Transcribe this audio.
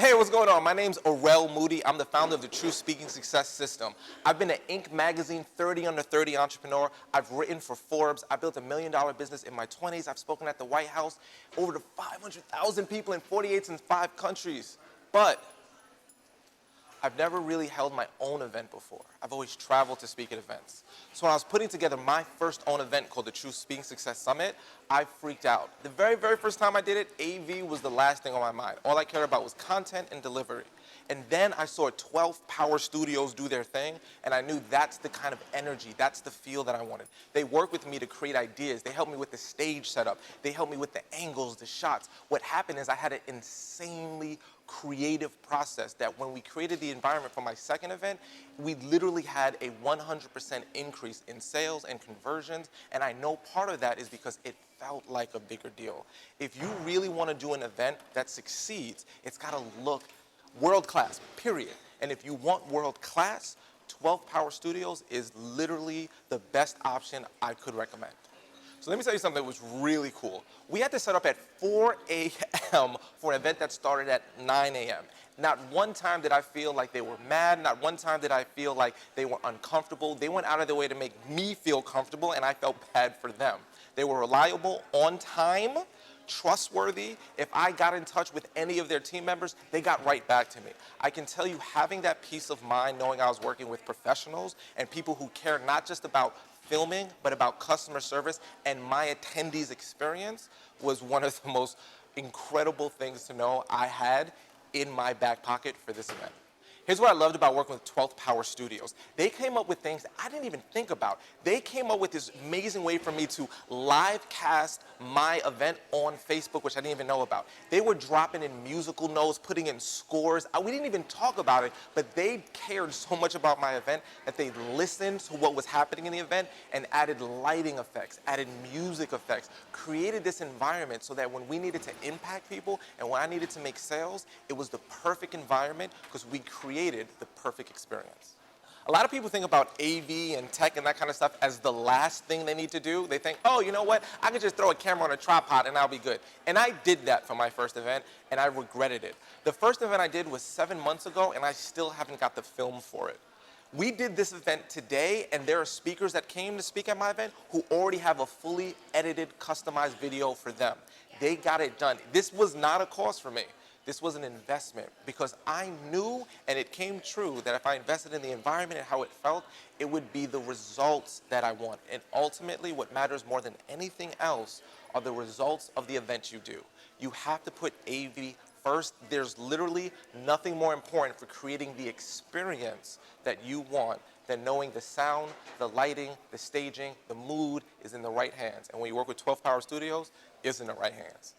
Hey, what's going on? My name's Arel Moodie. I'm the founder of the True Speaking Success System. I've been an Inc. magazine 30 under 30 entrepreneur. I've written for Forbes. I built $1 million business in my 20s. I've spoken at the White House, over to 500,000 people in 48 and 5 countries. But I've never really held my own event before. I've always traveled to speak at events. So when I was putting together my first own event called the True Speaking Success Summit, I freaked out. The very first time I did it, AV was the last thing on my mind. All I cared about was content and delivery. And then I saw 12 power studios do their thing, and I knew that's the kind of energy, that's the feel that I wanted. They work with me to create ideas. They help me with the stage setup. They help me with the angles, the shots. What happened is I had an insanely creative process that when we created the environment for my second event, we literally had a 100% increase in sales and conversions, and I know part of that is because it felt like a bigger deal. If you really want to do an event that succeeds, it's got to look world class, period. And if you want world class, 12 Power Studios is literally the best option I could recommend. So let me tell you something that was really cool. We had to set up at 4 a.m. for an event that started at 9 a.m. Not one time did I feel like they were mad. Not one time did I feel like they were uncomfortable. They went out of their way to make me feel comfortable, and I felt bad for them. They were reliable, on time, trustworthy. If I got in touch with any of their team members, they got right back to me. I can tell you, having that peace of mind, knowing I was working with professionals and people who care not just about filming, but about customer service and my attendees' experience, was one of the most incredible things to know I had in my back pocket for this event. Here's what I loved about working with 12th Power Studios. They came up with things that I didn't even think about. They came up with this amazing way for me to live cast my event on Facebook, which I didn't even know about. They were dropping in musical notes, putting in scores. We didn't even talk about it, but they cared so much about my event that they listened to what was happening in the event and added lighting effects, added music effects, created this environment so that when we needed to impact people and when I needed to make sales, it was the perfect environment because we created the perfect experience. A lot of people think about AV and tech and that kind of stuff as the last thing they need to do. They think, oh, you know what? I could just throw a camera on a tripod and I'll be good. And I did that for my first event, and I regretted it. The first event I did was 7 months ago, and I still haven't got the film for it. We did this event today, and there are speakers that came to speak at my event who already have a fully edited, customized video for them. They got it done. This was not a cost for me. This was an investment because I knew, and it came true, that if I invested in the environment and how it felt, it would be the results that I want. And ultimately, what matters more than anything else are the results of the event you do. You have to put AV first. There's literally nothing more important for creating the experience that you want than knowing the sound, the lighting, the staging, the mood is in the right hands. And when you work with 12 Power Studios, it's in the right hands.